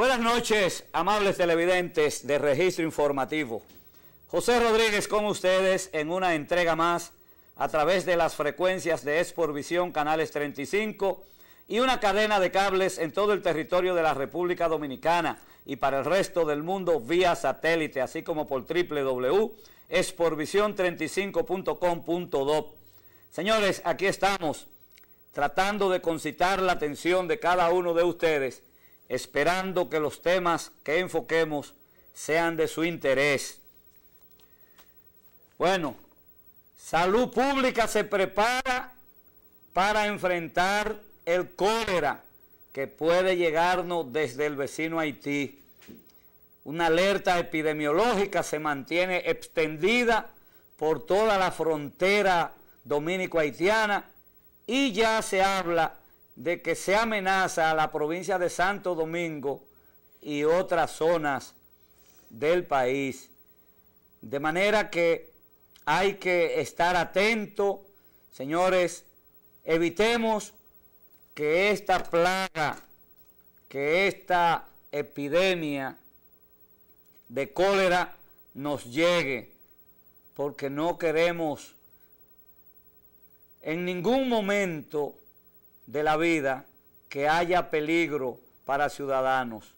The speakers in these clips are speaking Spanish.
Buenas noches, amables televidentes de Registro Informativo. José Rodríguez con ustedes en una entrega más a través de las frecuencias de Exporvisión Canales 35 y una cadena de cables en todo el territorio de la República Dominicana y para el resto del mundo vía satélite, así como por www.exporvision35.com.do. Señores, aquí estamos tratando de concitar la atención de cada uno de ustedes, esperando que los temas que enfoquemos sean de su interés. Bueno, Salud Pública se prepara para enfrentar el cólera que puede llegarnos desde el vecino Haití. Una alerta epidemiológica se mantiene extendida por toda la frontera dominico-haitiana y ya se habla de que se amenaza a la provincia de Santo Domingo y otras zonas del país. De manera que hay que estar atentos, señores, evitemos que esta plaga, que esta epidemia de cólera nos llegue, porque no queremos en ningún momento de la vida que haya peligro para ciudadanos,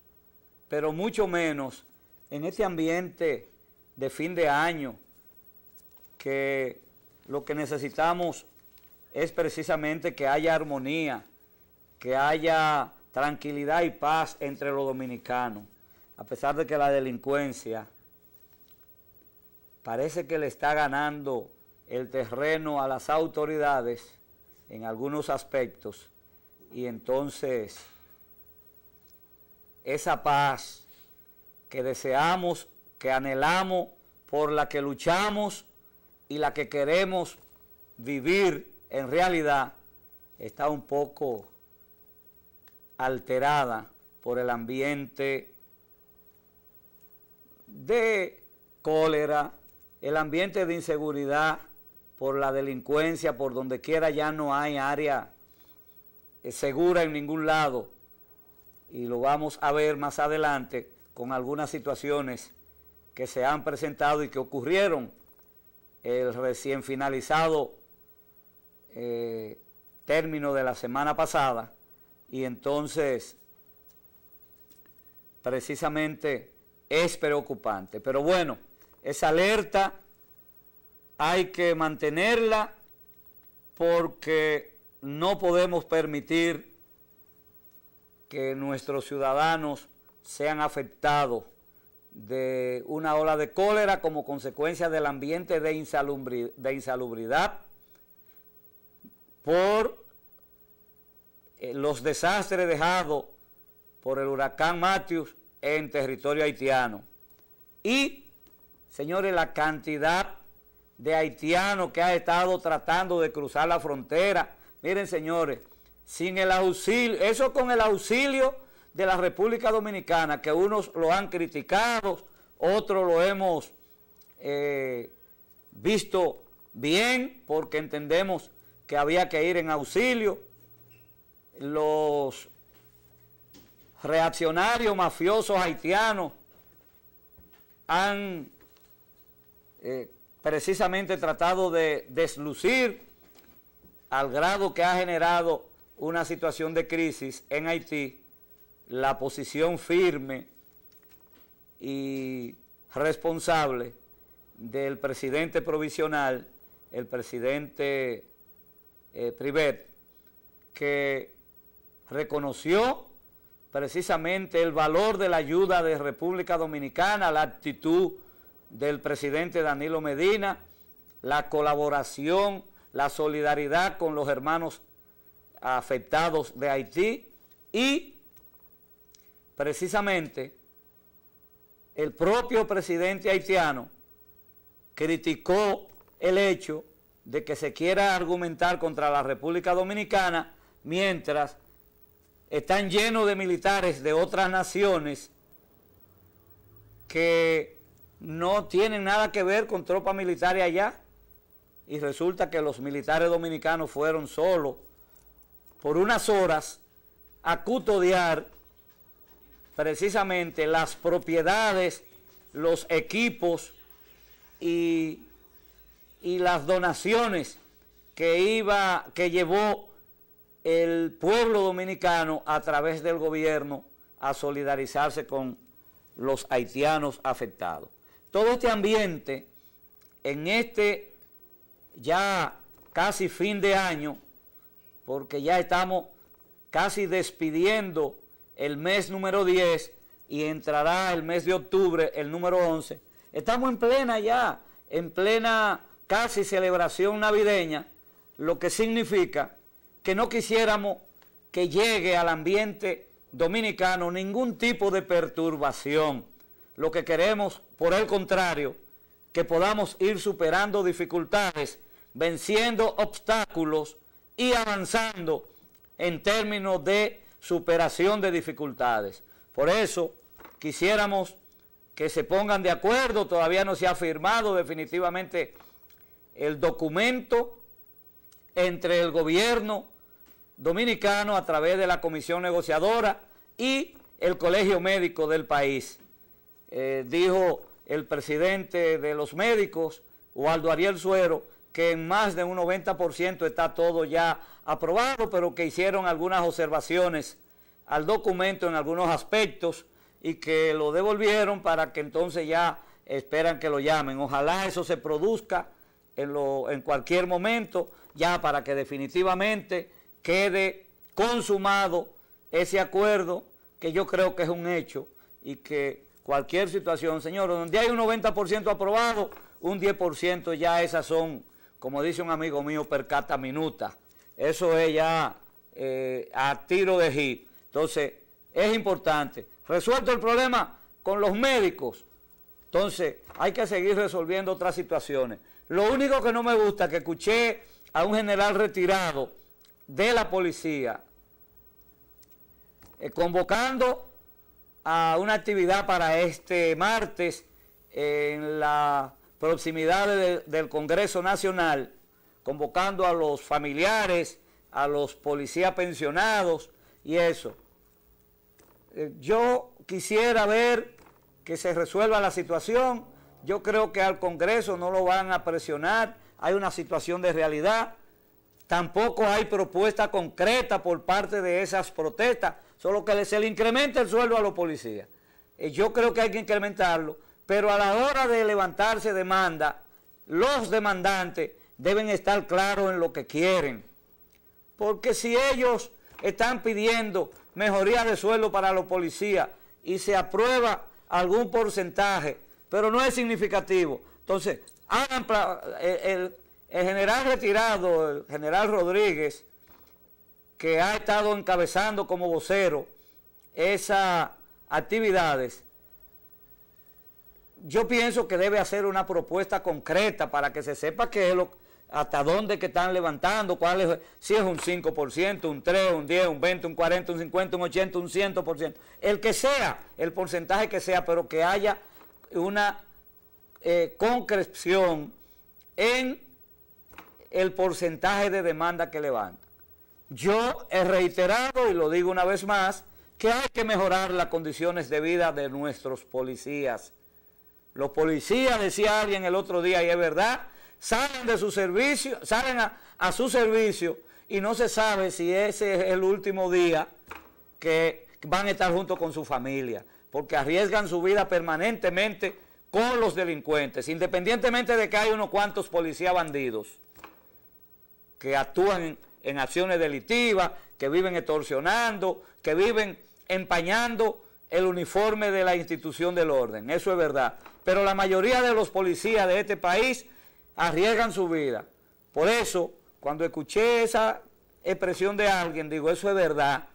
pero mucho menos en este ambiente de fin de año, que lo que necesitamos es precisamente que haya armonía, que haya tranquilidad y paz entre los dominicanos, a pesar de que la delincuencia parece que le está ganando el terreno a las autoridades en algunos aspectos, y entonces esa paz que deseamos, que anhelamos, por la que luchamos y la que queremos vivir en realidad, está un poco alterada por el ambiente de cólera, el ambiente de inseguridad, por la delincuencia, por donde quiera ya no hay área segura en ningún lado, y lo vamos a ver más adelante con algunas situaciones que se han presentado y que ocurrieron el recién finalizado término de la semana pasada, y entonces precisamente es preocupante. Pero bueno, esa alerta hay que mantenerla porque no podemos permitir que nuestros ciudadanos sean afectados de una ola de cólera como consecuencia del ambiente de insalubridad por los desastres dejados por el huracán Matthews en territorio haitiano. Y, señores, la cantidad de haitianos que ha estado tratando de cruzar la frontera. Miren, señores, sin el auxilio, eso con el auxilio de la República Dominicana, que unos lo han criticado, otros lo hemos visto bien, porque entendemos que había que ir en auxilio. Los reaccionarios mafiosos haitianos han precisamente tratado de deslucir, al grado que ha generado una situación de crisis en Haití, la posición firme y responsable del presidente provisional, el presidente Privet, que reconoció precisamente el valor de la ayuda de República Dominicana, la actitud del presidente Danilo Medina, la colaboración, la solidaridad con los hermanos afectados de Haití, y precisamente el propio presidente haitiano criticó el hecho de que se quiera argumentar contra la República Dominicana mientras están llenos de militares de otras naciones que no tienen nada que ver con tropas militares allá, y resulta que los militares dominicanos fueron solo por unas horas a custodiar precisamente las propiedades, los equipos y las donaciones que llevó el pueblo dominicano a través del gobierno a solidarizarse con los haitianos afectados. Todo este ambiente, en este ya casi fin de año, porque ya estamos casi despidiendo el mes número 10 y entrará el mes de octubre, el número 11, estamos en plena casi celebración navideña, lo que significa que no quisiéramos que llegue al ambiente dominicano ningún tipo de perturbación. Lo que queremos, por el contrario, que podamos ir superando dificultades, venciendo obstáculos y avanzando en términos de superación de dificultades. Por eso quisiéramos que se pongan de acuerdo, todavía no se ha firmado definitivamente el documento entre el gobierno dominicano a través de la comisión negociadora y el colegio médico del país. Dijo el presidente de los médicos, Waldo Ariel Suero, que en más de un 90% está todo ya aprobado, pero que hicieron algunas observaciones al documento en algunos aspectos y que lo devolvieron para que entonces ya esperan que lo llamen. Ojalá eso se produzca en cualquier momento, ya para que definitivamente quede consumado ese acuerdo, que yo creo que es un hecho, y que cualquier situación, señores, donde hay un 90% aprobado, un 10% ya esas son, como dice un amigo mío, per cata minuta. Eso es ya a tiro de hit. Entonces, es importante. Resuelto el problema con los médicos, entonces hay que seguir resolviendo otras situaciones. Lo único que no me gusta es que escuché a un general retirado de la policía convocando a una actividad para este martes en la proximidad del Congreso Nacional, convocando a los familiares, a los policías pensionados y eso. Yo quisiera ver que se resuelva la situación. Yo creo que al Congreso no lo van a presionar, hay una situación de realidad, tampoco hay propuesta concreta por parte de esas protestas, solo que se le incrementa el sueldo a los policías. Yo creo que hay que incrementarlo, pero a la hora de levantarse demanda, los demandantes deben estar claros en lo que quieren, porque si ellos están pidiendo mejoría de sueldo para los policías y se aprueba algún porcentaje, pero no es significativo, entonces hagan el general retirado, el general Rodríguez, que ha estado encabezando como vocero esas actividades, yo pienso que debe hacer una propuesta concreta para que se sepa qué es hasta dónde que están levantando, si es un 5%, un 3, un 10, un 20, un 40, un 50, un 80, un 100%, el que sea, el porcentaje que sea, pero que haya una concreción en el porcentaje de demanda que levanta. Yo he reiterado, y lo digo una vez más, que hay que mejorar las condiciones de vida de nuestros policías. Los policías, decía alguien el otro día, y es verdad, salen de su servicio, salen a su servicio y no se sabe si ese es el último día que van a estar junto con su familia, porque arriesgan su vida permanentemente con los delincuentes, independientemente de que hay unos cuantos policías bandidos que actúan en acciones delictivas, que viven extorsionando, que viven empañando el uniforme de la institución del orden, eso es verdad, pero la mayoría de los policías de este país arriesgan su vida. Por eso, cuando escuché esa expresión de alguien, digo, eso es verdad.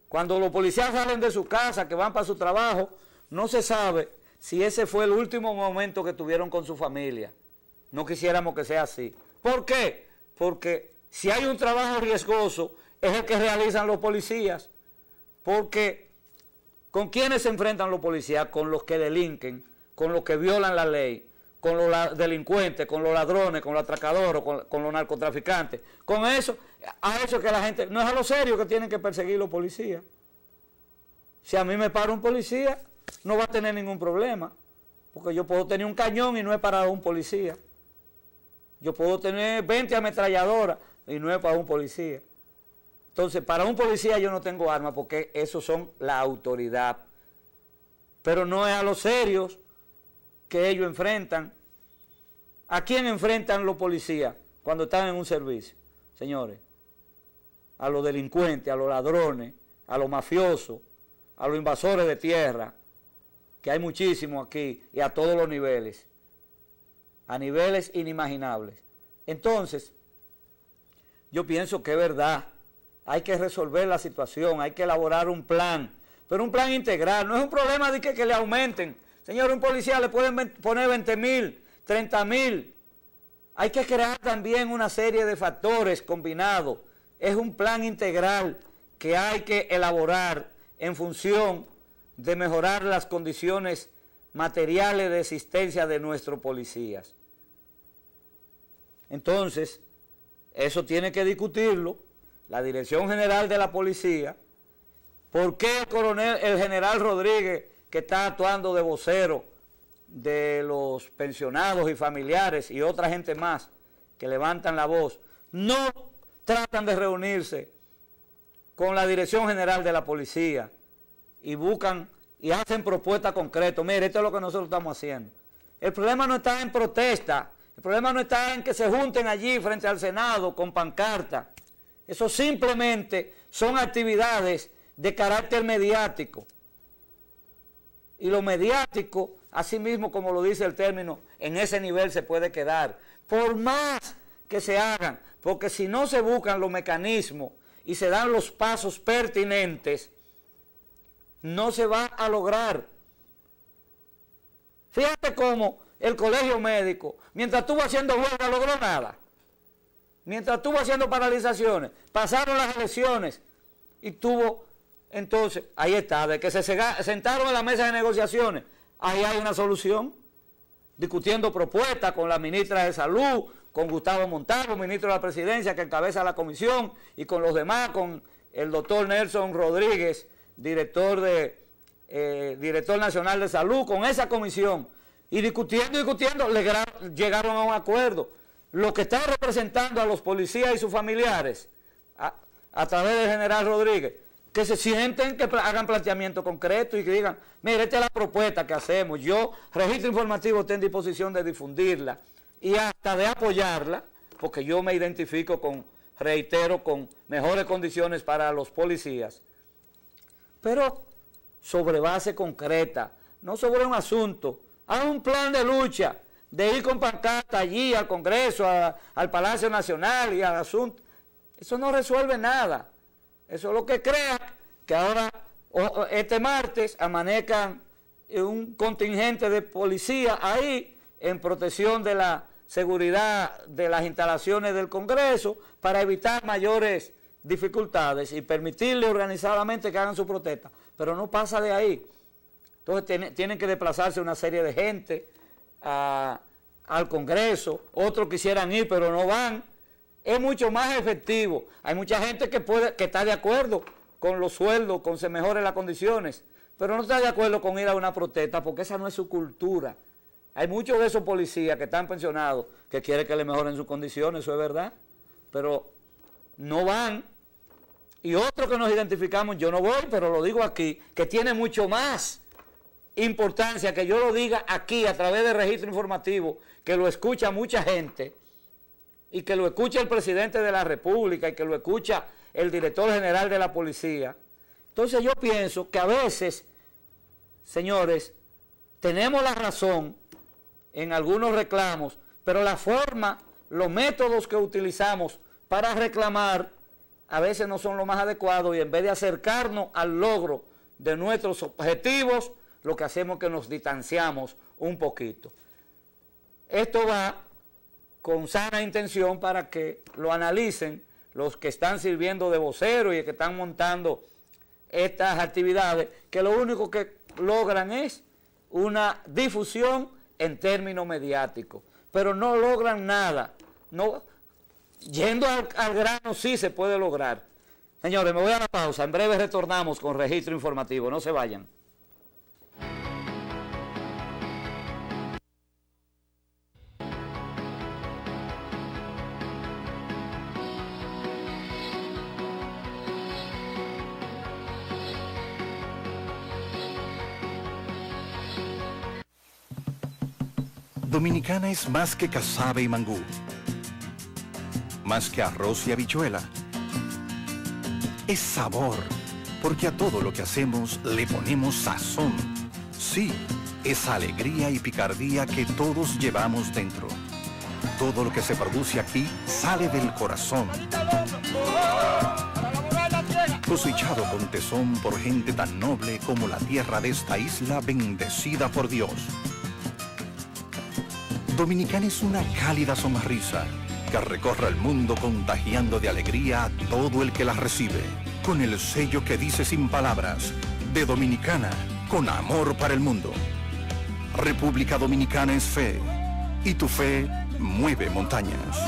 Cuando los policías salen de su casa, que van para su trabajo, no se sabe si ese fue el último momento que tuvieron con su familia. No quisiéramos que sea así. ¿Por qué? Porque si hay un trabajo riesgoso, es el que realizan los policías. Porque, ¿con quiénes se enfrentan los policías? Con los que delinquen, con los que violan la ley, con los delincuentes, con los ladrones, con los atracadores, con los narcotraficantes. Con eso, a eso que la gente, no es a lo serio que tienen que perseguir los policías. Si a mí me para un policía, no va a tener ningún problema, porque yo puedo tener un cañón y no es para un policía. Yo puedo tener 20 ametralladoras y no es para un policía. Entonces, para un policía yo no tengo armas porque esos son la autoridad. Pero no es a los serios que ellos enfrentan. ¿A quién enfrentan los policías cuando están en un servicio? Señores, a los delincuentes, a los ladrones, a los mafiosos, a los invasores de tierra, que hay muchísimos aquí, y a todos los niveles, a niveles inimaginables. Entonces, yo pienso que es verdad, hay que resolver la situación, hay que elaborar un plan, pero un plan integral, no es un problema de que le aumenten. Señor, un policía le pueden poner 20,000, 30,000. Hay que crear también una serie de factores combinados. Es un plan integral que hay que elaborar en función de mejorar las condiciones materiales de existencia de nuestros policías. Entonces, eso tiene que discutirlo la Dirección General de la Policía. ¿Por qué el general Rodríguez, que está actuando de vocero de los pensionados y familiares y otra gente más que levantan la voz, no tratan de reunirse con la Dirección General de la Policía y buscan y hacen propuestas concretas? Mire, esto es lo que nosotros estamos haciendo. El problema no está en protesta, el problema no está en que se junten allí frente al Senado con pancarta. Eso simplemente son actividades de carácter mediático. Y lo mediático, así mismo como lo dice el término, en ese nivel se puede quedar. Por más que se hagan, porque si no se buscan los mecanismos y se dan los pasos pertinentes, no se va a lograr. Fíjate cómo el colegio médico, mientras estuvo haciendo huelga, logró nada. Mientras estuvo haciendo paralizaciones, pasaron las elecciones y tuvo, entonces, ahí está, de que se sentaron en la mesa de negociaciones, ahí hay una solución, discutiendo propuestas con la ministra de Salud, con Gustavo Montalvo, ministro de la Presidencia, que encabeza la comisión, y con los demás, con el doctor Nelson Rodríguez, director nacional de salud, con esa comisión, y discutiendo, llegaron a un acuerdo. Lo que está representando a los policías y sus familiares, a través del general Rodríguez, que se sienten, que hagan planteamientos concretos y que digan, mire, esta es la propuesta que hacemos, yo, Registro Informativo, estoy en disposición de difundirla y hasta de apoyarla, porque yo me identifico reitero, con mejores condiciones para los policías, pero sobre base concreta, no sobre un asunto. Hagan un plan de lucha, de ir con pancarta allí al Congreso, al Palacio Nacional y al asunto. Eso no resuelve nada. Eso es lo que crea que ahora, este martes, amanezcan un contingente de policía ahí en protección de la seguridad de las instalaciones del Congreso para evitar mayores dificultades y permitirle organizadamente que hagan su protesta. Pero no pasa de ahí. Entonces tienen que desplazarse una serie de gente al Congreso, otros quisieran ir pero no van. Es mucho más efectivo. Hay mucha gente que está de acuerdo con los sueldos, con se mejoren las condiciones, pero no está de acuerdo con ir a una protesta porque esa no es su cultura. Hay muchos de esos policías que están pensionados que quieren que le mejoren sus condiciones, eso es verdad, pero no van. Y otros que nos identificamos, yo no voy, pero lo digo aquí, que tiene mucho más importancia que yo lo diga aquí a través del registro informativo, que lo escucha mucha gente, y que lo escucha el presidente de la República, y que lo escucha el director general de la policía. Entonces yo pienso que a veces, señores, tenemos la razón en algunos reclamos, pero la forma, los métodos que utilizamos para reclamar a veces no son los más adecuados, y en vez de acercarnos al logro de nuestros objetivos, lo que hacemos es que nos distanciamos un poquito. Esto va con sana intención para que lo analicen los que están sirviendo de vocero y que están montando estas actividades, que lo único que logran es una difusión en términos mediáticos, pero no logran nada. No, yendo al grano sí se puede lograr. Señores, me voy a la pausa. En breve retornamos con registro informativo. No se vayan. Dominicana es más que casabe y mangú, más que arroz y habichuela. Es sabor, porque a todo lo que hacemos le ponemos sazón. Sí, esa alegría y picardía que todos llevamos dentro. Todo lo que se produce aquí sale del corazón. Cosechado con tesón por gente tan noble como la tierra de esta isla bendecida por Dios. Dominicana es una cálida sonrisa que recorre el mundo contagiando de alegría a todo el que la recibe, con el sello que dice sin palabras, de Dominicana, con amor para el mundo. República Dominicana es fe, y tu fe mueve montañas.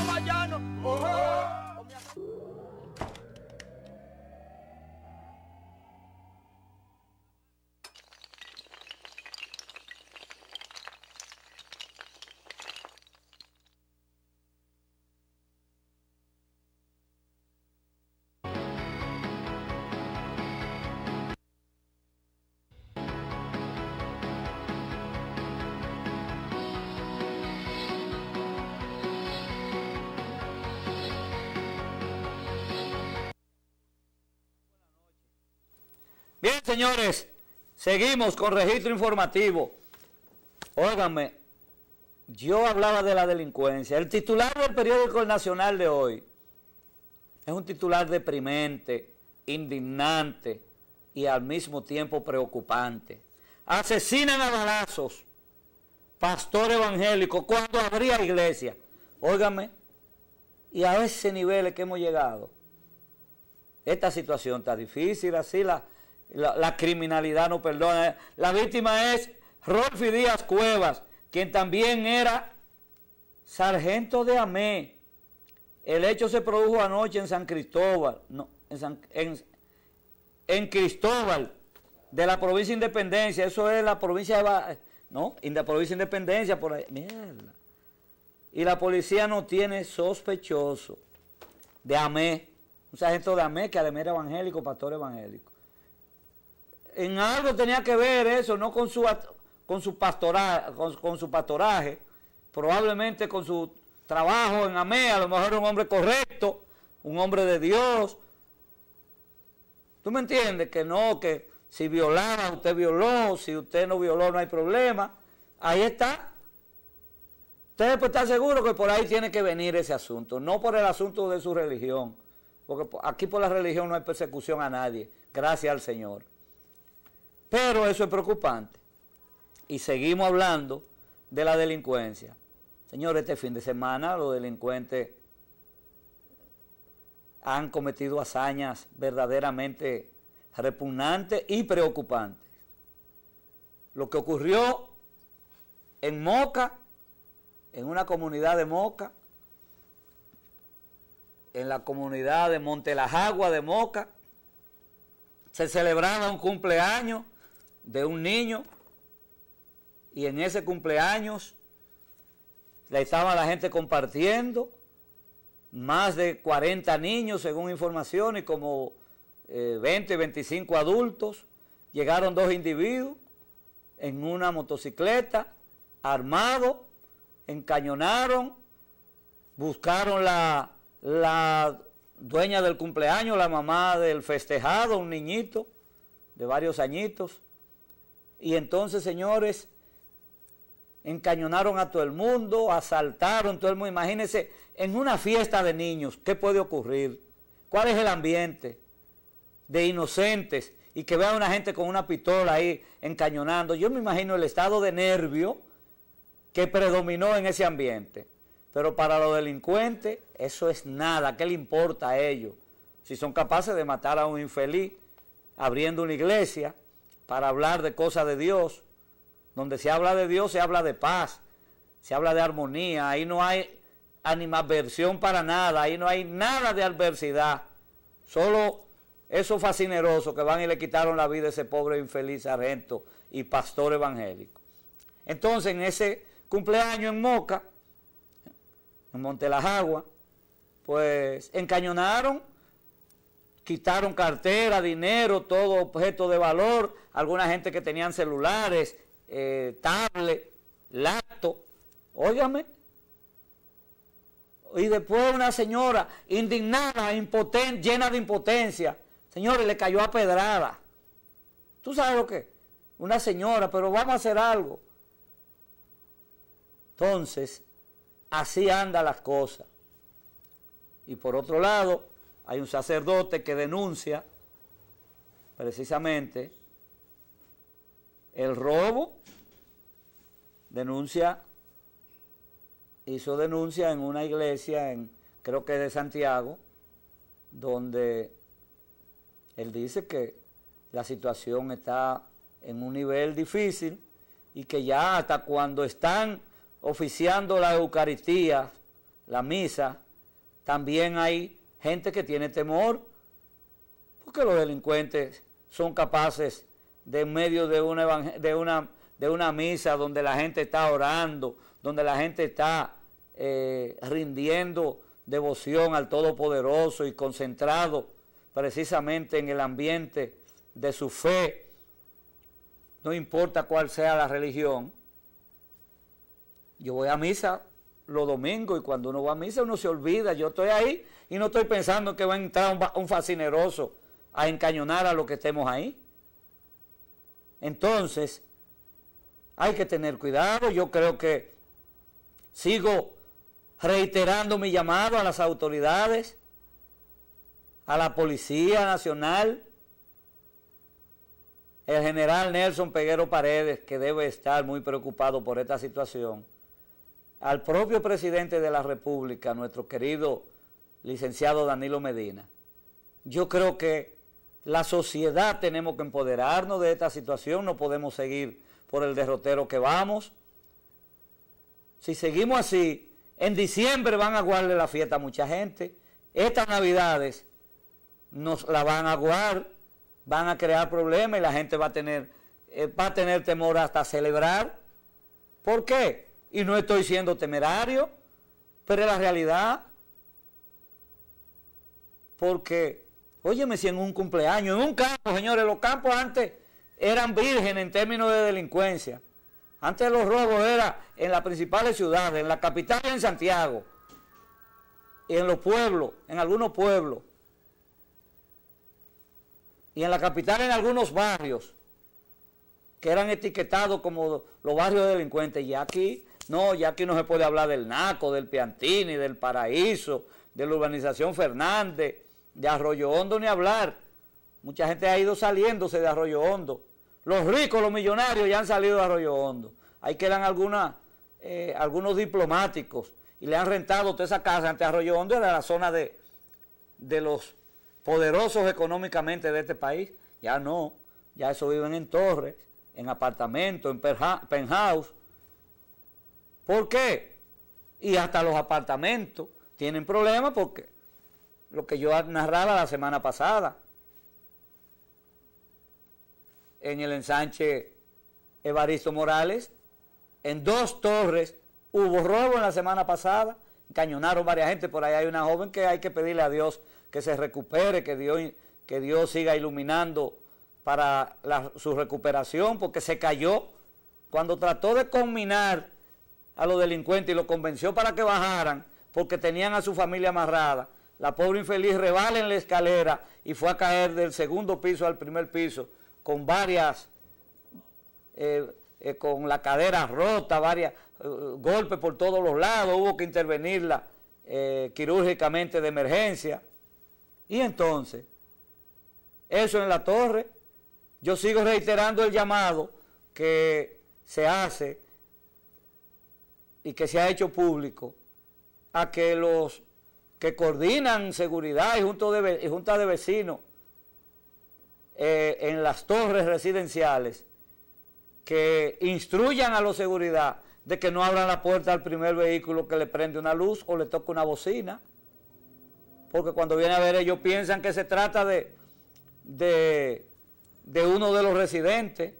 Bien, señores, seguimos con registro informativo. Óiganme, yo hablaba de la delincuencia. El titular del periódico El Nacional de hoy es un titular deprimente, indignante y al mismo tiempo preocupante. Asesinan a balazos pastor evangélico cuando habría iglesia. Óigame, y a ese nivel que hemos llegado. Esta situación está difícil, así la criminalidad no perdona. La víctima es Rolfi Díaz Cuevas, quien también era sargento de AME. El hecho se produjo anoche en San Cristóbal, en Cristóbal, de la provincia de Independencia. Eso es la provincia de la provincia de Independencia, por ahí. Mierda. Y la policía no tiene sospechoso de AME, un sargento de AME, que además era evangélico, pastor evangélico. En algo tenía que ver eso, no con su pastoraje, probablemente con su trabajo en AME, a lo mejor un hombre correcto, un hombre de Dios. ¿Tú me entiendes? Que no, que si violaba, usted violó, si usted no violó, no hay problema. Ahí está. Usted puede estar seguro que por ahí tiene que venir ese asunto, no por el asunto de su religión, porque aquí por la religión no hay persecución a nadie, gracias al Señor. Pero eso es preocupante. Y seguimos hablando de la delincuencia. Señores, este fin de semana los delincuentes han cometido hazañas verdaderamente repugnantes y preocupantes. Lo que ocurrió en Moca, en una comunidad de Moca, en la comunidad de Montelajagua de Moca, se celebraba un cumpleaños de un niño y en ese cumpleaños le estaba la gente compartiendo, más de 40 niños según información y como 20, 25 adultos. Llegaron dos individuos en una motocicleta, armados, encañonaron, buscaron la dueña del cumpleaños, la mamá del festejado, un niñito de varios añitos. Y entonces, señores, encañonaron a todo el mundo, asaltaron todo el mundo. Imagínense, en una fiesta de niños, ¿qué puede ocurrir? ¿Cuál es el ambiente de inocentes? Y que vean a una gente con una pistola ahí encañonando. Yo me imagino el estado de nervio que predominó en ese ambiente. Pero para los delincuentes, eso es nada. ¿Qué le importa a ellos? Si son capaces de matar a un infeliz abriendo una iglesia para hablar de cosas de Dios. Donde se habla de Dios, se habla de paz, se habla de armonía. Ahí no hay animadversión para nada, ahí no hay nada de adversidad. Solo esos fascinerosos que van y le quitaron la vida a ese pobre infeliz sargento y pastor evangélico. Entonces, en ese cumpleaños en Moca, en Monte las Aguas, pues encañonaron, quitaron cartera, dinero, todo objeto de valor, alguna gente que tenían celulares, tablet, laptop, óigame. Y después una señora indignada, impotente, llena de impotencia, señores, le cayó a pedrada. ¿Tú sabes lo que? Una señora, pero vamos a hacer algo. Entonces, así andan las cosas. Y por otro lado, hay un sacerdote que denuncia precisamente el robo, hizo denuncia en una iglesia, creo que de Santiago, donde él dice que la situación está en un nivel difícil y que ya hasta cuando están oficiando la Eucaristía, la misa, también hay gente que tiene temor, porque los delincuentes son capaces de en medio de una misa donde la gente está orando, donde la gente está rindiendo devoción al Todopoderoso y concentrado precisamente en el ambiente de su fe, no importa cuál sea la religión. Yo voy a misa los domingos y cuando uno va a misa uno se olvida, yo estoy ahí y no estoy pensando que va a entrar un fascineroso a encañonar a los que estemos ahí. Entonces, hay que tener cuidado. Yo creo que sigo reiterando mi llamado a las autoridades, a la Policía Nacional, el general Nelson Peguero Paredes, que debe estar muy preocupado por esta situación, al propio presidente de la República, nuestro querido licenciado Danilo Medina. Yo creo que la sociedad tenemos que empoderarnos de esta situación, no podemos seguir por el derrotero que vamos. Si seguimos así, en diciembre van a aguarle la fiesta a mucha gente. Estas navidades nos la van a aguar, van a crear problemas y la gente va a tener temor hasta celebrar. ¿Por qué? Y no estoy siendo temerario, pero es la realidad. Porque, óyeme, si en un cumpleaños, en un campo, señores, los campos antes eran vírgenes en términos de delincuencia. Antes los robos eran en las principales ciudades, en la capital y en Santiago, y en los pueblos, en algunos pueblos, y en la capital en algunos barrios, que eran etiquetados como los barrios delincuentes. Y aquí no se puede hablar del Naco, del Piantini, del Paraíso, de la urbanización Fernández, de Arroyo Hondo, ni hablar. Mucha gente ha ido saliéndose de Arroyo Hondo. Los ricos, los millonarios ya han salido de Arroyo Hondo. Ahí quedan algunos diplomáticos y le han rentado toda esa casa. Ante Arroyo Hondo era la zona de los poderosos económicamente de este país. Ya no, ya eso viven en torres, en apartamentos, en penthouse. ¿Por qué? Y hasta los apartamentos tienen problemas porque lo que yo narraba la semana pasada, en el ensanche Evaristo Morales, en 2 torres hubo robo en la semana pasada, encañonaron varias gente. Por ahí hay una joven que hay que pedirle a Dios que se recupere, que Dios siga iluminando para su recuperación, porque se cayó cuando trató de conminar a los delincuentes y los convenció para que bajaran porque tenían a su familia amarrada. La pobre infeliz rebala en la escalera y fue a caer del 2º piso al 1er piso con con la cadera rota, varios golpes por todos los lados. Hubo que intervenirla quirúrgicamente de emergencia. Y entonces, eso en la torre. Yo sigo reiterando el llamado que se hace y que se ha hecho público a que los que coordinan seguridad y junta de vecinos en las torres residenciales, que instruyan a los seguridad de que no abran la puerta al primer vehículo que le prende una luz o le toque una bocina, porque cuando viene a ver ellos piensan que se trata de de uno de los residentes.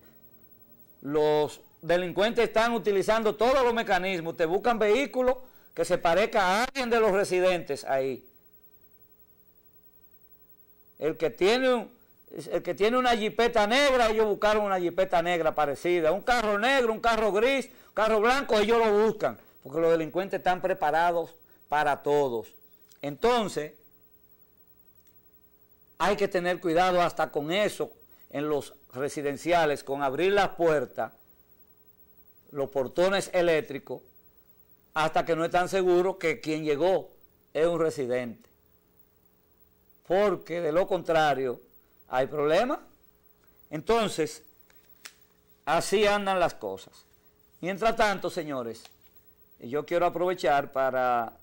Los delincuentes están utilizando todos los mecanismos, te buscan vehículos que se parezca a alguien de los residentes ahí. El que tiene una jipeta negra, ellos buscaron una jipeta negra parecida, un carro negro, un carro gris, un carro blanco, ellos lo buscan, porque los delincuentes están preparados para todos. Entonces, hay que tener cuidado hasta con eso en los residenciales, con abrir las puertas, los portones eléctricos, hasta que no están seguros que quien llegó es un residente. Porque de lo contrario hay problemas. Entonces, así andan las cosas. Mientras tanto, señores, yo quiero aprovechar para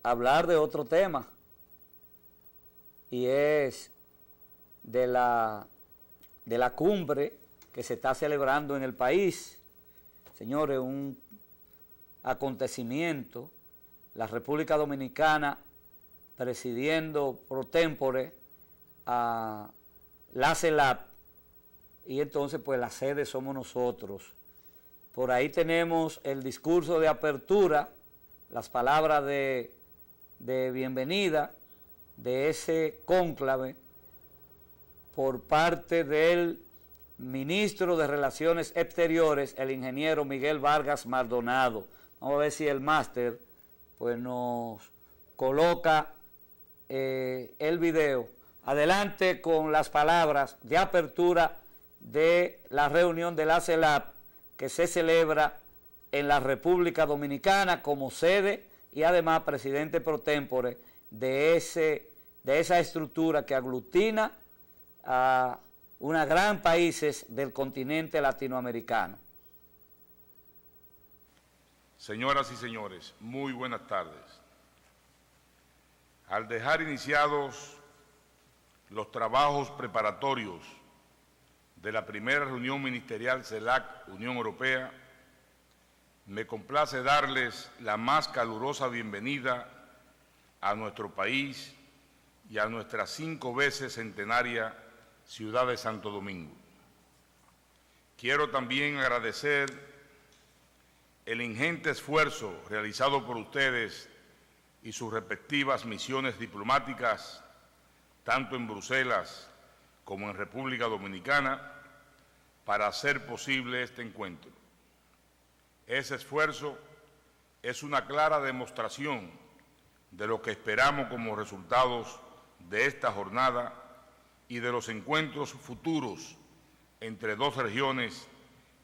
hablar de otro tema, y es de la cumbre que se está celebrando en el país. Señores, un acontecimiento, la República Dominicana presidiendo pro tempore a la CELAC, y entonces pues la sede somos nosotros. Por ahí tenemos el discurso de apertura, las palabras de bienvenida de ese cónclave por parte del ministro de Relaciones Exteriores, el ingeniero Miguel Vargas Maldonado. Vamos a ver si el máster pues nos coloca el video. Adelante con las palabras de apertura de la reunión de la CELAC que se celebra en la República Dominicana como sede y además presidente pro tempore de esa estructura que aglutina a una gran países del continente latinoamericano. Señoras y señores, muy buenas tardes. Al dejar iniciados los trabajos preparatorios de la primera reunión ministerial CELAC-Unión Europea, me complace darles la más calurosa bienvenida a nuestro país y a nuestra 5 veces centenaria ciudad de Santo Domingo. Quiero también agradecer el ingente esfuerzo realizado por ustedes y sus respectivas misiones diplomáticas, tanto en Bruselas como en República Dominicana, para hacer posible este encuentro. Ese esfuerzo es una clara demostración de lo que esperamos como resultados de esta jornada y de los encuentros futuros entre dos regiones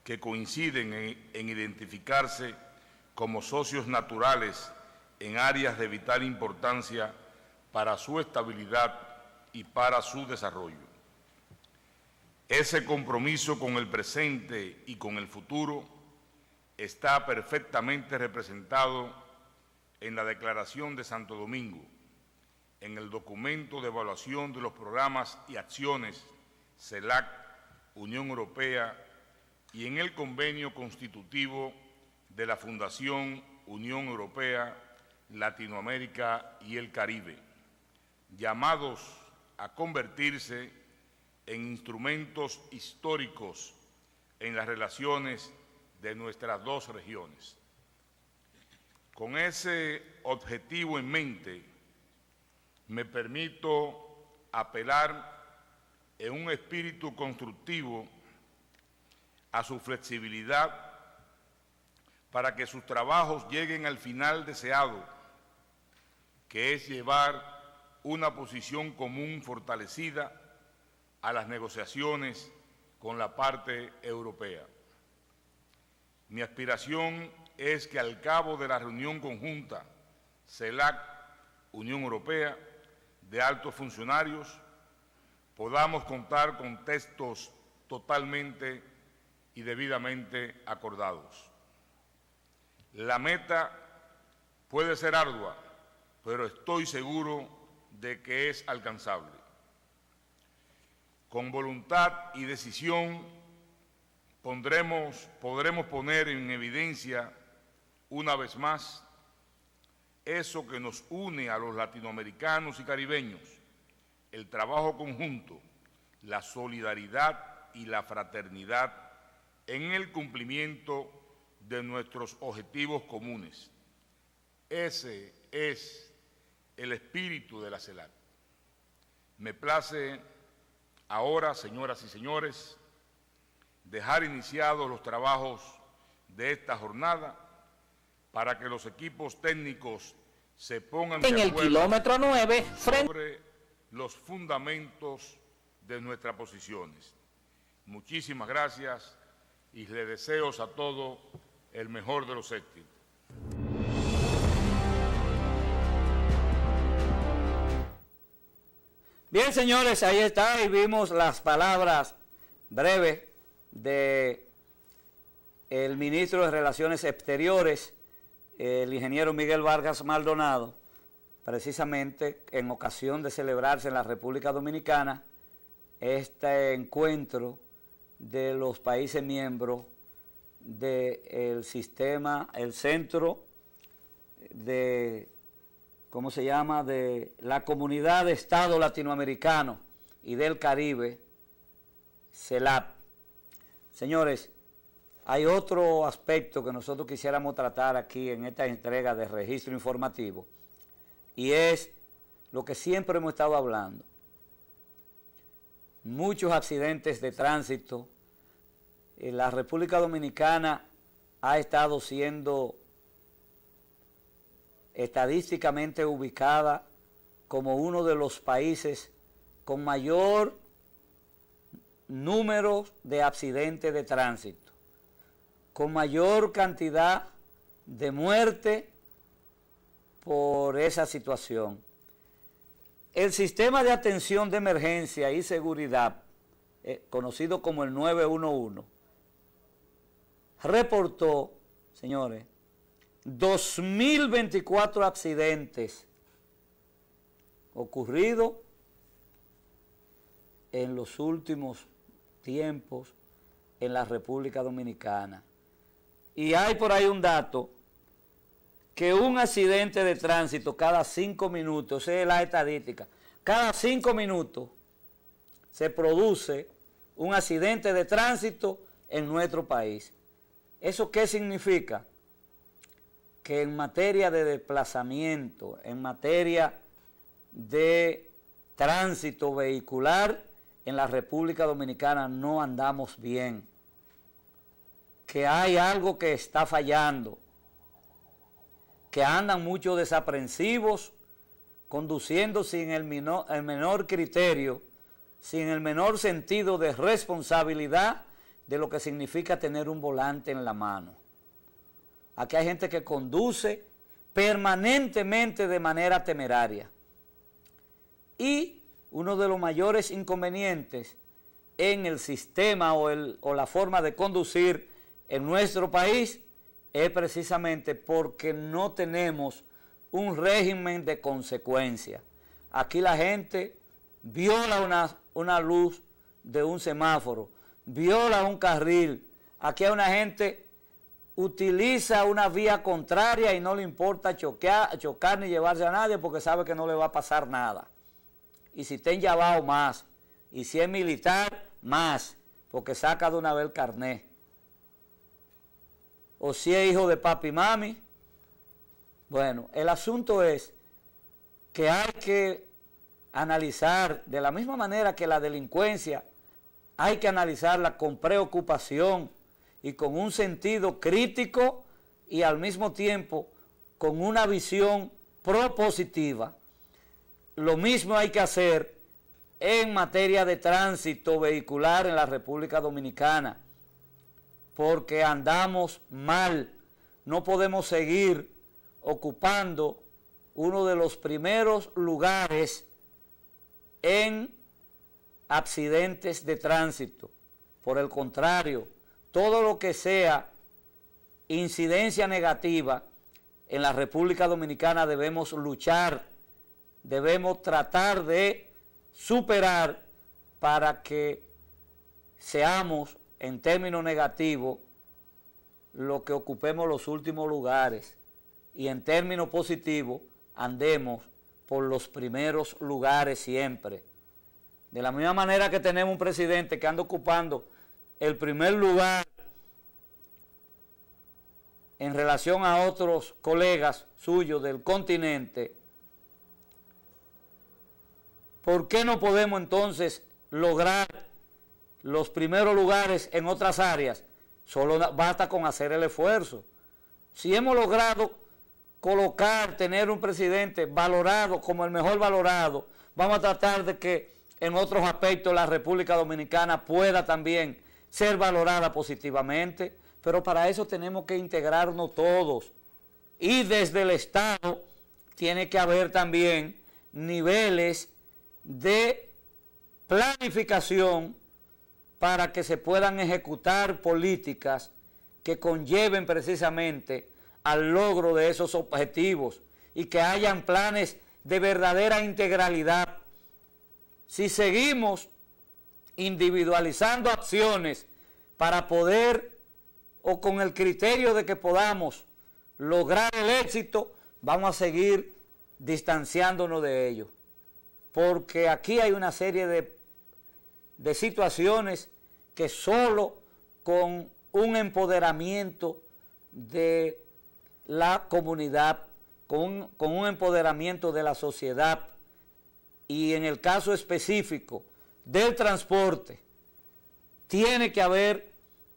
que coinciden en identificarse como socios naturales en áreas de vital importancia para su estabilidad y para su desarrollo. Ese compromiso con el presente y con el futuro está perfectamente representado en la Declaración de Santo Domingo, en el documento de evaluación de los programas y acciones CELAC, Unión Europea, y en el convenio constitutivo de la Fundación Unión Europea, Latinoamérica y el Caribe, llamados a convertirse en instrumentos históricos en las relaciones de nuestras dos regiones. Con ese objetivo en mente, me permito apelar en un espíritu constructivo a su flexibilidad para que sus trabajos lleguen al final deseado, que es llevar una posición común fortalecida a las negociaciones con la parte europea. Mi aspiración es que al cabo de la reunión conjunta CELAC-Unión Europea de altos funcionarios podamos contar con textos totalmente y debidamente acordados. La meta puede ser ardua, pero estoy seguro de que es alcanzable. Con voluntad y decisión podremos poner en evidencia una vez más eso que nos une a los latinoamericanos y caribeños, el trabajo conjunto, la solidaridad y la fraternidad en el cumplimiento de nuestros objetivos comunes. Ese es el espíritu de la CELAC. Me place ahora, señoras y señores, dejar iniciados los trabajos de esta jornada para que los equipos técnicos se pongan de en el acuerdo kilómetro 9 sobre los fundamentos de nuestras posiciones. Muchísimas gracias y les deseo a todos el mejor de los éxitos. Bien, señores, ahí está, y vimos las palabras breves de el ministro de Relaciones Exteriores, el ingeniero Miguel Vargas Maldonado, precisamente en ocasión de celebrarse en la República Dominicana este encuentro de los países miembros del sistema, el centro de, ¿cómo se llama?, de la Comunidad de Estados Latinoamericanos y del Caribe, CELAC. Señores, hay otro aspecto que nosotros quisiéramos tratar aquí en esta entrega de registro informativo, y es lo que siempre hemos estado hablando. Muchos accidentes de tránsito. La República Dominicana ha estado siendo estadísticamente ubicada como uno de los países con mayor número de accidentes de tránsito, con mayor cantidad de muerte por esa situación. El sistema de atención de emergencia y seguridad, conocido como el 911, reportó, señores, 2.024 accidentes ocurridos en los últimos tiempos en la República Dominicana. Y hay por ahí un dato que un accidente de tránsito cada 5 minutos, esa es la estadística, cada 5 minutos se produce un accidente de tránsito en nuestro país. ¿Eso qué significa? Que en materia de desplazamiento, en materia de tránsito vehicular, en la República Dominicana no andamos bien, que hay algo que está fallando, que andan muchos desaprensivos, conduciendo sin el menor criterio, sin el menor sentido de responsabilidad de lo que significa tener un volante en la mano. Aquí hay gente que conduce permanentemente de manera temeraria. Y uno de los mayores inconvenientes en el sistema o la forma de conducir en nuestro país es precisamente porque no tenemos un régimen de consecuencia. Aquí la gente viola una luz de un semáforo, viola un carril. Aquí hay una gente utiliza una vía contraria y no le importa chocar ni llevarse a nadie porque sabe que no le va a pasar nada. Y si está enllavado, más. Y si es militar, más, porque saca de una vez el carnet. O si es hijo de papi y mami. Bueno, el asunto es que hay que analizar de la misma manera que la delincuencia, hay que analizarla con preocupación y con un sentido crítico y al mismo tiempo con una visión propositiva. Lo mismo hay que hacer en materia de tránsito vehicular en la República Dominicana, porque andamos mal. No podemos seguir ocupando uno de los primeros lugares en accidentes de tránsito. Por el contrario, todo lo que sea incidencia negativa en la República Dominicana debemos luchar, debemos tratar de superar para que seamos, en términos negativos, lo que ocupemos los últimos lugares. y en términos positivos andemos por los primeros lugares siempre. De la misma manera que tenemos un presidente que anda ocupando el primer lugar en relación a otros colegas suyos del continente, ¿por qué no podemos entonces lograr los primeros lugares en otras áreas? Solo basta con hacer el esfuerzo. Si hemos logrado tener un presidente valorado como el mejor valorado, vamos a tratar de que en otros aspectos la República Dominicana pueda también ser valorada positivamente, pero para eso tenemos que integrarnos todos. Y desde el Estado tiene que haber también niveles de planificación para que se puedan ejecutar políticas que conlleven precisamente al logro de esos objetivos y que hayan planes de verdadera integralidad. Si seguimos individualizando acciones para poder, o con el criterio de que podamos lograr el éxito, vamos a seguir distanciándonos de ello. Porque aquí hay una serie de situaciones que solo con un empoderamiento de la comunidad, con un empoderamiento de la sociedad y en el caso específico del transporte, tiene que haber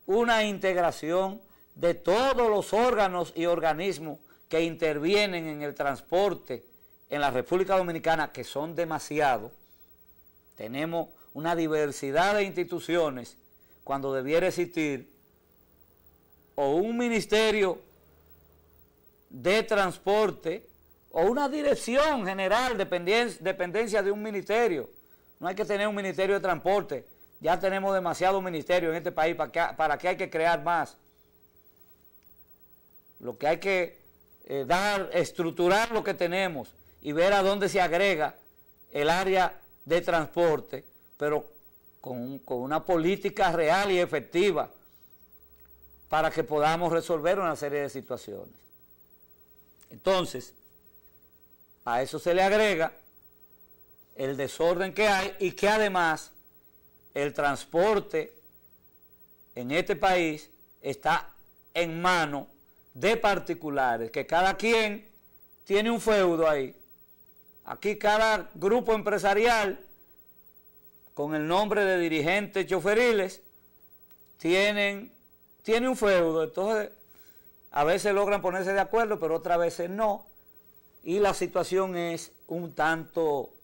una integración de todos los órganos y organismos que intervienen en el transporte en la República Dominicana, que son demasiados. Tenemos una diversidad de instituciones cuando debiera existir o un ministerio de transporte o una dirección general, dependencia de un ministerio. No hay que tener un ministerio de transporte, ya tenemos demasiados ministerios en este país, ¿para qué hay que crear más? Lo que hay que estructurar lo que tenemos y ver a dónde se agrega el área de transporte, pero con una política real y efectiva para que podamos resolver una serie de situaciones. Entonces, a eso se le agrega el desorden que hay y que además el transporte en este país está en manos de particulares, que cada quien tiene un feudo ahí. Aquí cada grupo empresarial con el nombre de dirigentes choferiles tiene un feudo. Entonces a veces logran ponerse de acuerdo, pero otras veces no, y la situación es un tanto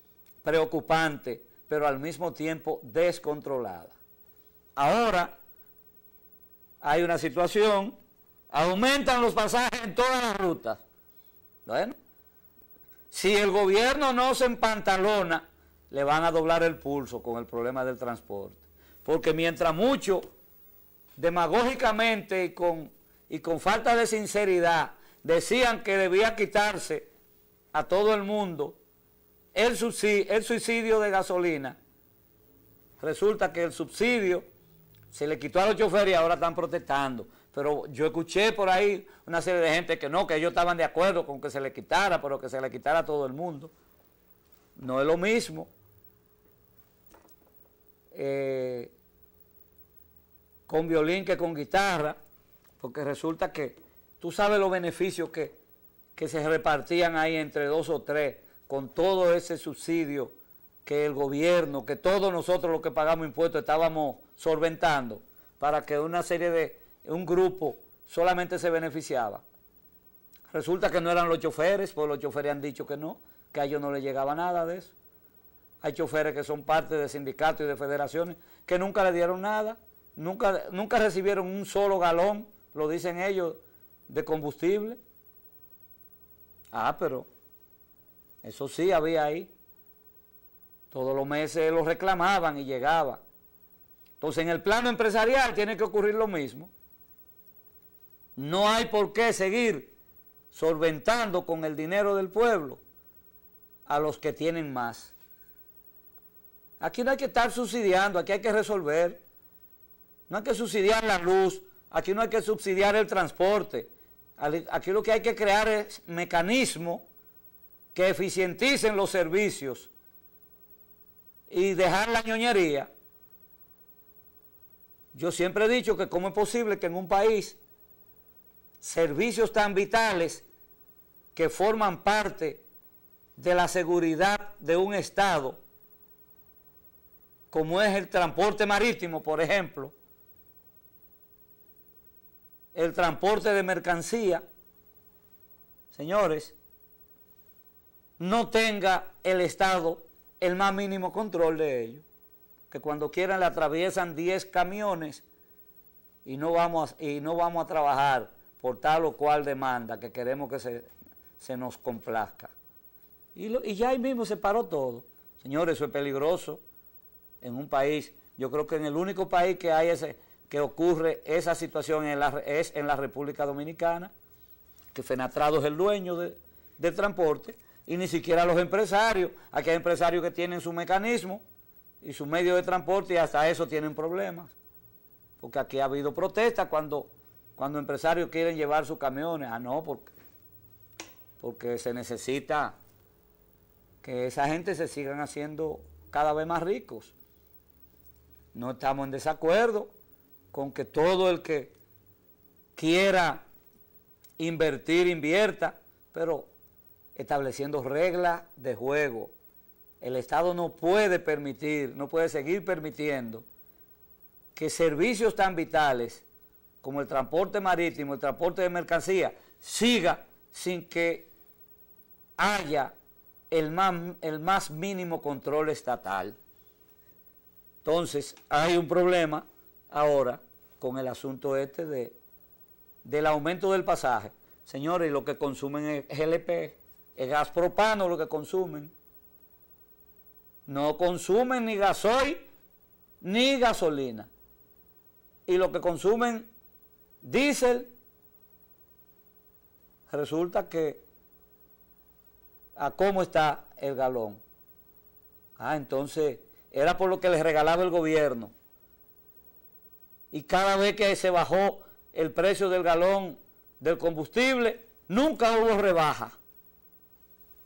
preocupante, pero al mismo tiempo descontrolada. Ahora hay una situación, aumentan los pasajes en todas las rutas. Bueno, si el gobierno no se empantalona, le van a doblar el pulso con el problema del transporte. Porque mientras mucho, demagógicamente y con falta de sinceridad, decían que debía quitarse a todo el mundo el subsidio de gasolina, resulta que el subsidio se le quitó a los choferes y ahora están protestando. Pero yo escuché por ahí una serie de gente que no, que ellos estaban de acuerdo con que se le quitara, pero que se le quitara a todo el mundo. No es lo mismo con violín que con guitarra, porque resulta que tú sabes los beneficios que se repartían ahí entre 2 o 3 con todo ese subsidio que el gobierno, que todos nosotros los que pagamos impuestos estábamos solventando para que un grupo solamente se beneficiaba. Resulta que no eran los choferes, porque los choferes han dicho que no, que a ellos no les llegaba nada de eso. Hay choferes que son parte de sindicatos y de federaciones que nunca le dieron nada, nunca recibieron un solo galón, lo dicen ellos, de combustible. Pero eso sí había ahí. Todos los meses lo reclamaban y llegaba. Entonces en el plano empresarial tiene que ocurrir lo mismo. No hay por qué seguir solventando con el dinero del pueblo a los que tienen más. Aquí no hay que estar subsidiando, aquí hay que resolver. No hay que subsidiar la luz, aquí no hay que subsidiar el transporte. Aquí lo que hay que crear es mecanismos que eficienticen los servicios y dejar la ñoñería. Yo siempre he dicho que cómo es posible que en un país servicios tan vitales que forman parte de la seguridad de un Estado, como es el transporte marítimo, por ejemplo, el transporte de mercancía, señores, no tenga el Estado el más mínimo control de ello, que cuando quieran le atraviesan 10 camiones y no vamos a trabajar por tal o cual demanda que queremos que se nos complazca. Y ya ahí mismo se paró todo. Señores, eso es peligroso en un país. Yo creo que en el único país que ocurre esa situación es en la República Dominicana, que Fenatrado es el dueño del transporte, y ni siquiera los empresarios. Aquí hay empresarios que tienen su mecanismo y su medio de transporte y hasta eso tienen problemas. Porque aquí ha habido protestas cuando empresarios quieren llevar sus camiones. No, porque se necesita que esa gente se sigan haciendo cada vez más ricos. No estamos en desacuerdo con que todo el que quiera invertir, invierta, pero estableciendo reglas de juego. El Estado no puede seguir permitiendo que servicios tan vitales como el transporte marítimo, el transporte de mercancía, siga sin que haya el más mínimo control estatal. Entonces, hay un problema ahora con el asunto del aumento del pasaje. Señores, lo que consumen es GLP, es gas propano lo que consumen. No consumen ni gasoil ni gasolina. Y lo que consumen diésel, resulta que a cómo está el galón. Entonces era por lo que les regalaba el gobierno. Y cada vez que se bajó el precio del galón del combustible, nunca hubo rebaja.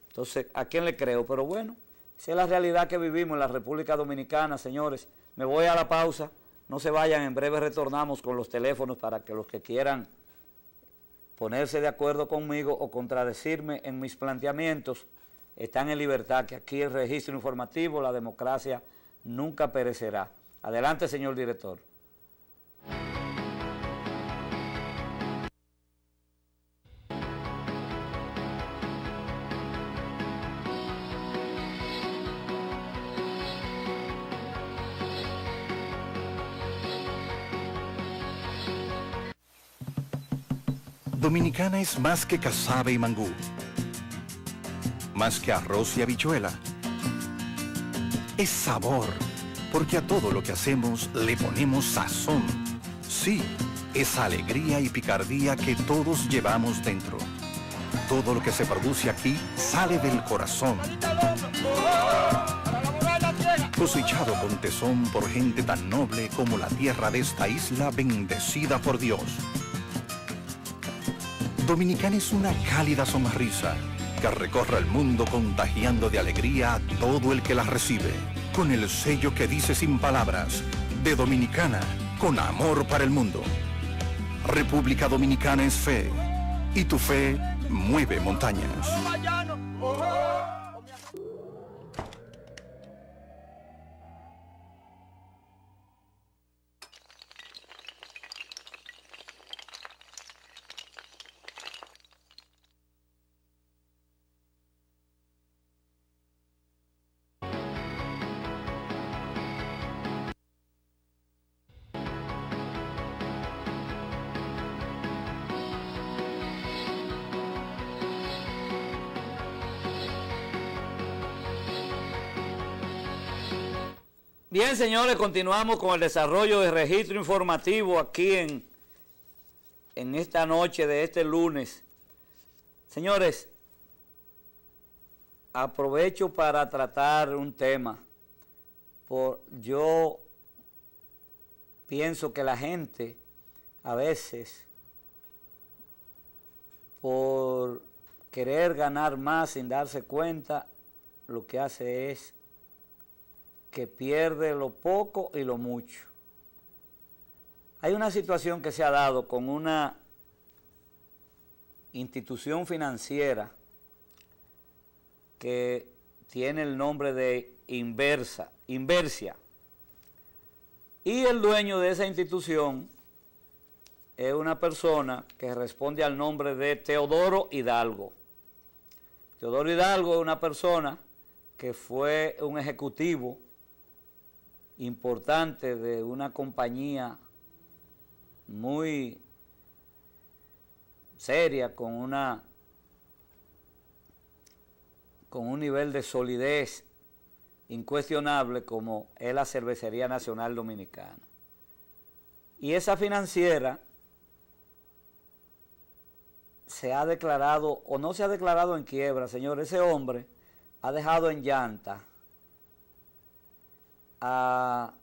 Entonces, ¿a quién le creo? Pero bueno, esa es la realidad que vivimos en la República Dominicana, señores. Me voy a la pausa, no se vayan, en breve retornamos con los teléfonos para que los que quieran ponerse de acuerdo conmigo o contradecirme en mis planteamientos están en libertad, que aquí el registro informativo, la democracia nunca perecerá. Adelante, señor director. Dominicana es más que casabe y mangú, más que arroz y habichuela. Es sabor, porque a todo lo que hacemos le ponemos sazón. Sí, esa alegría y picardía que todos llevamos dentro. Todo lo que se produce aquí sale del corazón. Cosechado con tesón por gente tan noble como la tierra de esta isla bendecida por Dios. Dominicana es una cálida sonrisa que recorre el mundo contagiando de alegría a todo el que la recibe, con el sello que dice sin palabras, de Dominicana, con amor para el mundo. República Dominicana es fe, y tu fe mueve montañas. Bien, señores, continuamos con el desarrollo del registro informativo aquí en esta noche de este lunes. Señores, aprovecho para tratar un tema. Yo pienso que la gente a veces por querer ganar más sin darse cuenta, lo que hace es que pierde lo poco y lo mucho. Hay una situación que se ha dado con una institución financiera que tiene el nombre de Inversia, y el dueño de esa institución es una persona que responde al nombre de Teodoro Hidalgo. Teodoro Hidalgo es una persona que fue un ejecutivo importante de una compañía muy seria, con un nivel de solidez incuestionable, como es la Cervecería Nacional Dominicana. Y esa financiera se ha declarado, o no se ha declarado en quiebra, señor. Ese hombre ha dejado en llanta a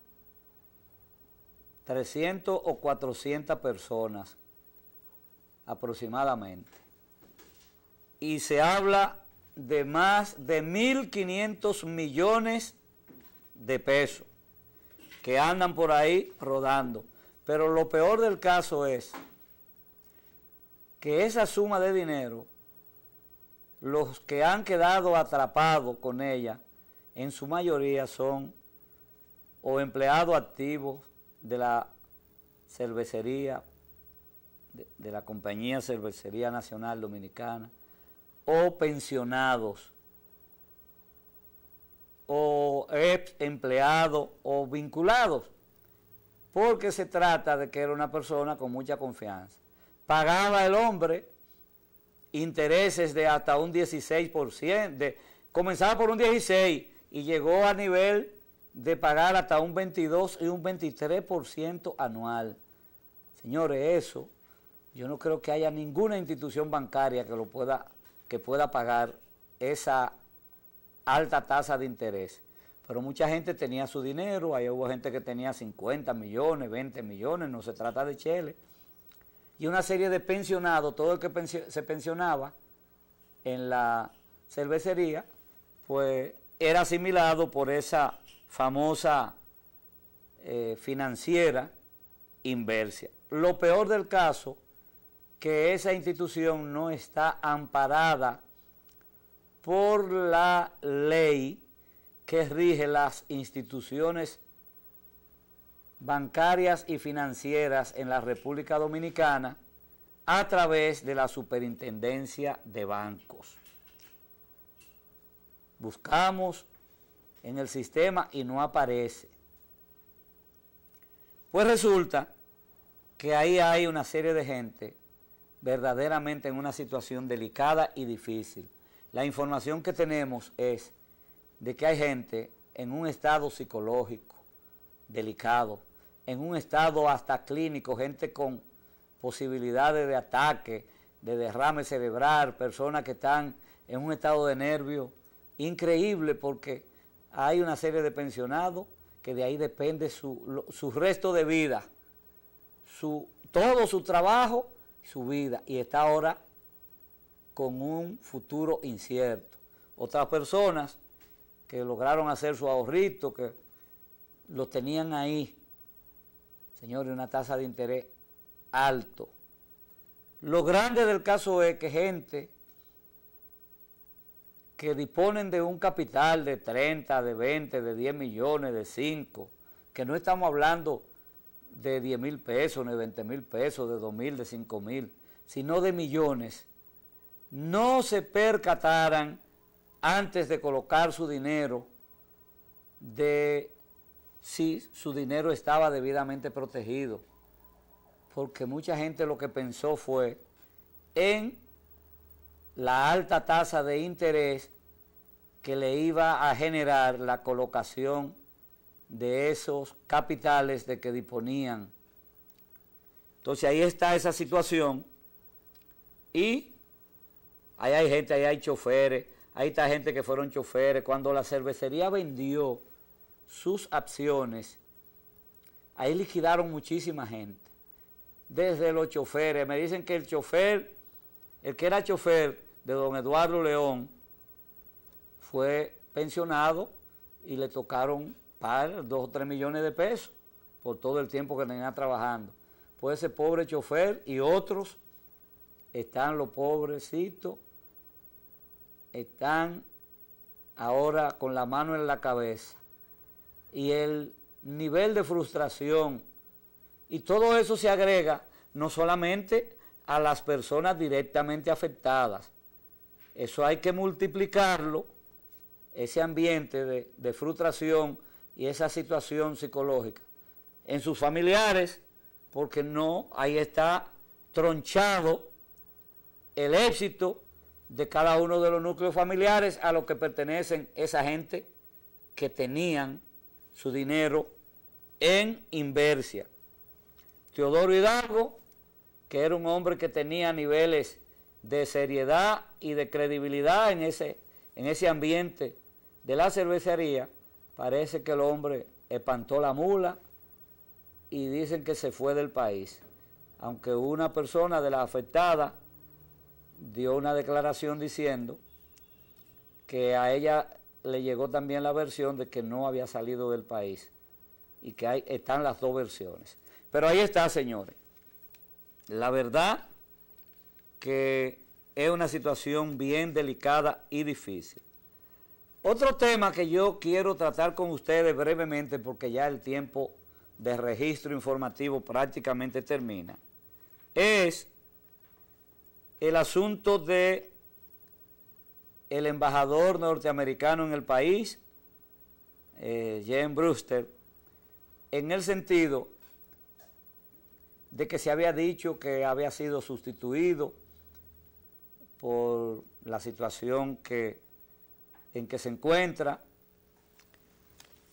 300 o 400 personas aproximadamente. Y se habla de más de 1.500 millones de pesos que andan por ahí rodando. Pero lo peor del caso es que esa suma de dinero, los que han quedado atrapados con ella, en su mayoría son o empleados activos de la cervecería, de la compañía Cervecería Nacional Dominicana, o pensionados, o ex empleados o vinculados, porque se trata de que era una persona con mucha confianza. Pagaba el hombre intereses de hasta un 16%, comenzaba por un 16% y llegó a nivel de pagar hasta un 22 y un 23% anual. Señores, eso, yo no creo que haya ninguna institución bancaria que pueda pagar esa alta tasa de interés. Pero mucha gente tenía su dinero, ahí hubo gente que tenía 50 millones, 20 millones, no se trata de cheles. Y una serie de pensionados, todo el que se pensionaba en la cervecería, pues era asimilado por esa famosa financiera Inversia. Lo peor del caso, que esa institución no está amparada por la ley que rige las instituciones bancarias y financieras en la República Dominicana a través de la Superintendencia de Bancos. Buscamos en el sistema y no aparece. Pues resulta que ahí hay una serie de gente verdaderamente en una situación delicada y difícil. La información que tenemos es de que hay gente en un estado psicológico delicado, en un estado hasta clínico, gente con posibilidades de ataque, de derrame cerebral, personas que están en un estado de nervio increíble, porque hay una serie de pensionados que de ahí depende su resto de vida, todo su trabajo, su vida, y está ahora con un futuro incierto. Otras personas que lograron hacer su ahorrito, que lo tenían ahí, señores, una tasa de interés alto. Lo grande del caso es que gente que disponen de un capital de 30, de 20, de 10 millones, de 5, que no estamos hablando de 10 mil pesos, ni 20 mil pesos, de 2 mil, de 5 mil, sino de millones, no se percataran antes de colocar su dinero de si su dinero estaba debidamente protegido, porque mucha gente lo que pensó fue en la alta tasa de interés que le iba a generar la colocación de esos capitales de que disponían. Entonces ahí está esa situación, y ahí hay gente, ahí hay choferes, ahí está gente que fueron choferes. Cuando la cervecería vendió sus acciones, ahí liquidaron muchísima gente, desde los choferes. Me dicen que el chofer el que era chofer de don Eduardo León, fue pensionado y le tocaron pagar 2 o 3 millones de pesos por todo el tiempo que tenía trabajando. Pues ese pobre chofer y otros están, los pobrecitos, están ahora con la mano en la cabeza. Y el nivel de frustración, y todo eso se agrega no solamente a las personas directamente afectadas, eso hay que multiplicarlo, ese ambiente de frustración y esa situación psicológica, en sus familiares, porque no, ahí está tronchado el éxito de cada uno de los núcleos familiares a los que pertenecen esa gente que tenían su dinero en Inversia. Teodoro Hidalgo, que era un hombre que tenía niveles de seriedad y de credibilidad en ese ambiente de la cervecería, parece que el hombre espantó la mula y dicen que se fue del país. Aunque una persona de la afectada dio una declaración diciendo que a ella le llegó también la versión de que no había salido del país y que están las dos versiones. Pero ahí está, señores. La verdad que es una situación bien delicada y difícil. Otro tema que yo quiero tratar con ustedes brevemente, porque ya el tiempo de registro informativo prácticamente termina, es el asunto de el embajador norteamericano en el país, Jim Brewster, en el sentido de que se había dicho que había sido sustituido por la situación en que se encuentra.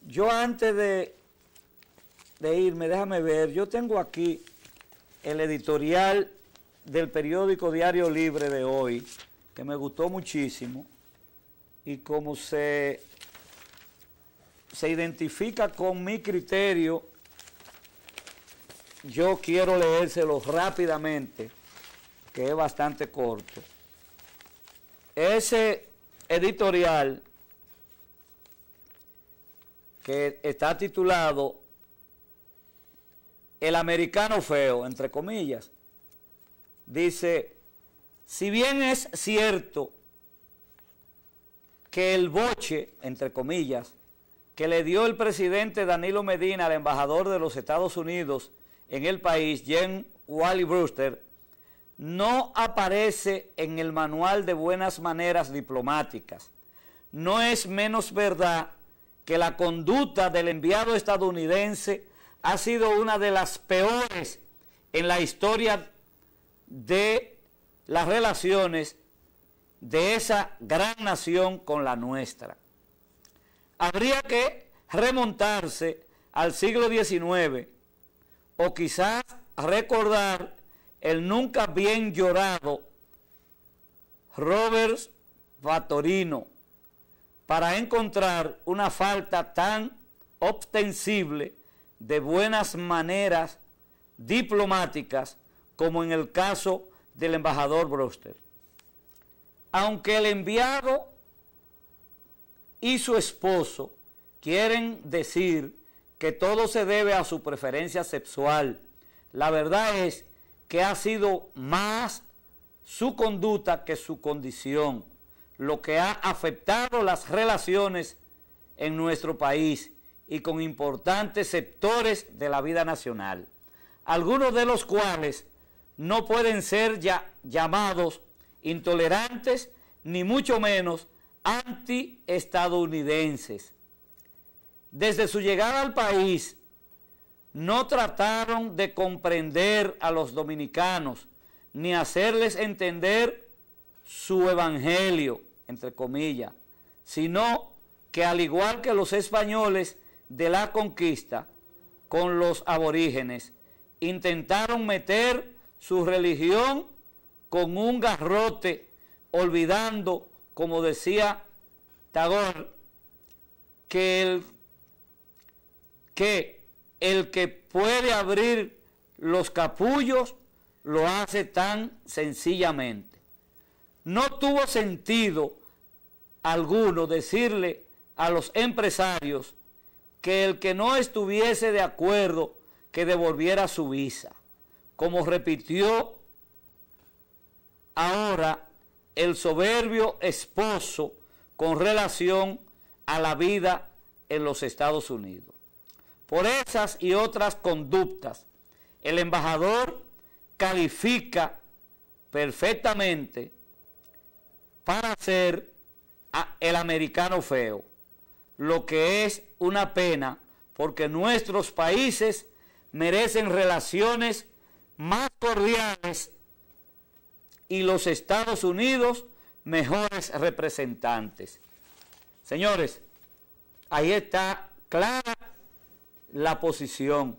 Yo antes de irme, déjame ver, yo tengo aquí el editorial del periódico Diario Libre de hoy, que me gustó muchísimo, y como se identifica con mi criterio, yo quiero leérselo rápidamente, que es bastante corto. Ese editorial, que está titulado El americano feo, entre comillas, dice: si bien es cierto que el boche, entre comillas, que le dio el presidente Danilo Medina al embajador de los Estados Unidos en el país, Jim Wally Brewster, no aparece en el manual de buenas maneras diplomáticas, no es menos verdad que la conducta del enviado estadounidense ha sido una de las peores en la historia de las relaciones de esa gran nación con la nuestra. Habría que remontarse al siglo XIX o quizás recordar el nunca bien llorado Robert Vatorino para encontrar una falta tan ostensible de buenas maneras diplomáticas como en el caso del embajador Brewster. Aunque el enviado y su esposo quieren decir que todo se debe a su preferencia sexual, la verdad es que ha sido más su conducta que su condición, lo que ha afectado las relaciones en nuestro país y con importantes sectores de la vida nacional, algunos de los cuales no pueden ser llamados intolerantes ni mucho menos anti-estadounidenses. Desde su llegada al país, no trataron de comprender a los dominicanos ni hacerles entender su evangelio, entre comillas, sino que al igual que los españoles de la conquista con los aborígenes, intentaron meter su religión con un garrote, olvidando, como decía Tagore, que el que puede abrir los capullos lo hace tan sencillamente. no tuvo sentido alguno decirle a los empresarios que el que no estuviese de acuerdo que devolviera su visa, como repitió ahora el soberbio esposo con relación a la vida en los Estados Unidos. Por esas y otras conductas, el embajador califica perfectamente para ser el americano feo, lo que es una pena porque nuestros países merecen relaciones más cordiales y los Estados Unidos mejores representantes. Señores, ahí está clara la posición.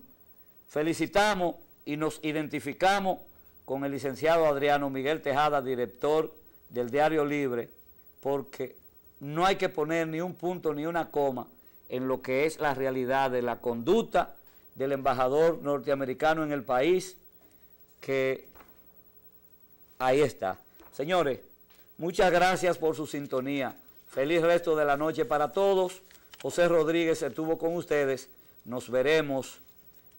Felicitamos y nos identificamos con el licenciado Adriano Miguel Tejada, director del Diario Libre, porque no hay que poner ni un punto ni una coma en lo que es la realidad de la conducta del embajador norteamericano en el país, que ahí está. Señores, muchas gracias por su sintonía. Feliz resto de la noche para todos. José Rodríguez estuvo con ustedes. Nos veremos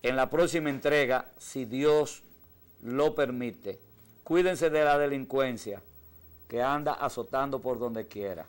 en la próxima entrega, si Dios lo permite. Cuídense de la delincuencia que anda azotando por donde quiera.